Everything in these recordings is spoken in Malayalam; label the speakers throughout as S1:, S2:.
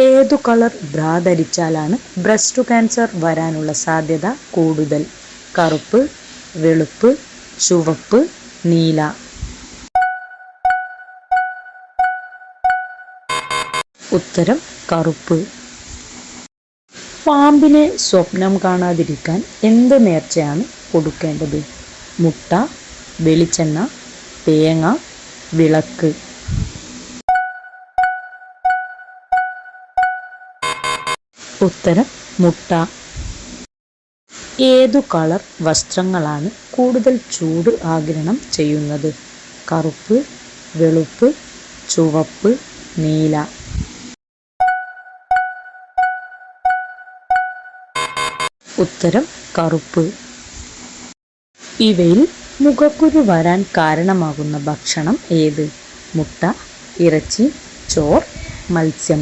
S1: ഏതു കളർ ബ്രാ ധരിച്ചാലാണ് ബ്രസ്റ്റ് ക്യാൻസർ വരാനുള്ള സാധ്യത കൂടുതൽ? കറുപ്പ്, വെളുപ്പ്, ചുവപ്പ്, നീല. ഉത്തരം കറുപ്പ്. പാമ്പിനെ സ്വപ്നം കാണാതിരിക്കാൻ എന്ത് നേർച്ചയാണ് കൊടുക്കേണ്ടത്? മുട്ട, വെളിച്ചെണ്ണ, തേങ്ങ, വിളക്ക്. ഉത്തരം മുട്ട. ഏതു കളർ വസ്ത്രങ്ങളാണ് കൂടുതൽ ചൂട് ആഗിരണം ചെയ്യുന്നത്? കറുപ്പ്, വെളുപ്പ്, ചുവപ്പ്, നീല. ഉത്തരം കറുപ്പ്. ഇവയിൽ മുഖക്കുരു വരാൻ കാരണമാകുന്ന ഭക്ഷണം ഏത്? മുട്ട, ഇറച്ചി, ചോർ, മത്സ്യം.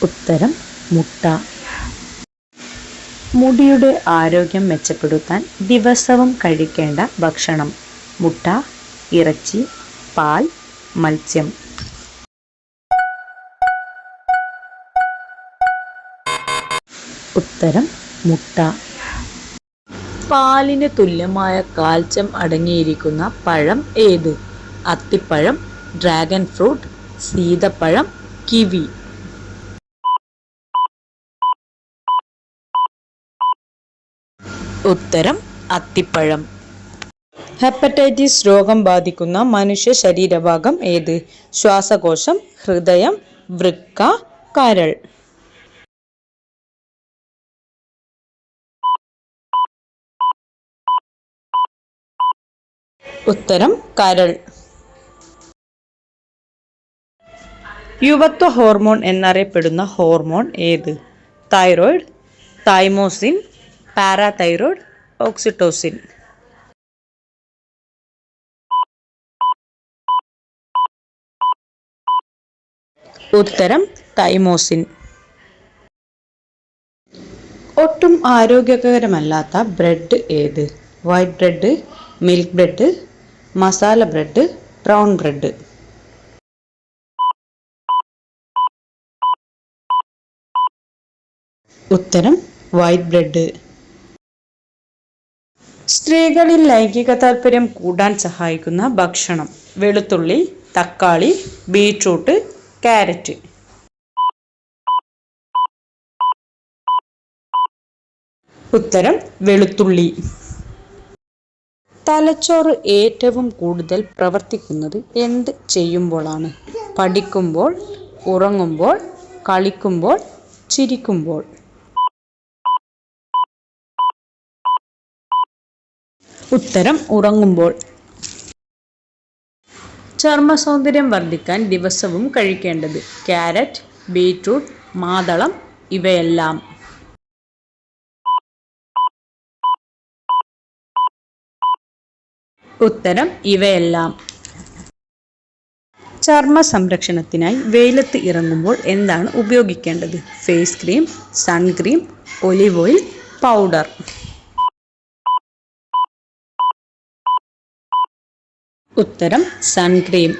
S1: ഉത്തരം മുട്ട. മുടിയുടെ ആരോഗ്യം മെച്ചപ്പെടുത്താൻ ദിവസവും കഴിക്കേണ്ട ഭക്ഷണം? മുട്ട, ഇറച്ചി, പാൽ, മത്സ്യം. ഉത്തരം മുട്ട. പാലിന് തുല്യമായ കാൽസ്യം അടങ്ങിയിരിക്കുന്ന പഴം ഏത്? അത്തിപ്പഴം, ഡ്രാഗൺ ഫ്രൂട്ട്, സീതപ്പഴം, കിവി. ഉത്തരം അത്തിപ്പഴം. ഹെപ്പറ്റൈറ്റിസ് രോഗം ബാധിക്കുന്ന മനുഷ്യ ശരീരഭാഗം ഏത്? ശ്വാസകോശം, ഹൃദയം, വൃക്ക, കരൾ. ഉത്തരം കരൾ. യുവത്വ ഹോർമോൺ എന്നറിയപ്പെടുന്ന ഹോർമോൺ ഏത്? Thyroid, thymosin, parathyroid, oxytocin. ഉത്തരം തൈമോസിൻ. ഒട്ടും ആരോഗ്യകരമല്ലാത്ത ബ്രെഡ് ഏത്? White bread, milk bread, masala bread, brown bread. ഉത്തരം വൈറ്റ് ബ്രെഡ്. സ്ത്രീകളിൽ ലൈംഗിക താല്പര്യം കൂടാൻ സഹായിക്കുന്ന ഭക്ഷണം? വെളുത്തുള്ളി, തക്കാളി, ബീട്രൂട്ട്, ക്യാരറ്റ്. ഉത്തരം വെളുത്തുള്ളി. തലച്ചോറ് ഏറ്റവും കൂടുതൽ പ്രവർത്തിക്കുന്നത് എന്ത് ചെയ്യുമ്പോഴാണ്? പഠിക്കുമ്പോൾ, ഉറങ്ങുമ്പോൾ, കളിക്കുമ്പോൾ, ചിരിക്കുമ്പോൾ. ഉത്തരം ഉറങ്ങുമ്പോൾ. ചർമ്മ സൗന്ദര്യം വർദ്ധിക്കാൻ ദിവസവും കഴിക്കേണ്ടത്? ക്യാരറ്റ്, ബീട്രൂട്ട്, മാതളം, ഇവയെല്ലാം. ഉത്തരം ഇവയെല്ലാം. ചർമ്മ സംരക്ഷണത്തിനായി വെയിലത്ത് ഇറങ്ങുമ്പോൾ എന്താണ് ഉപയോഗിക്കേണ്ടത്? Face cream, suncream, olive oil, powder. ഉത്തരം സൺക്രീം.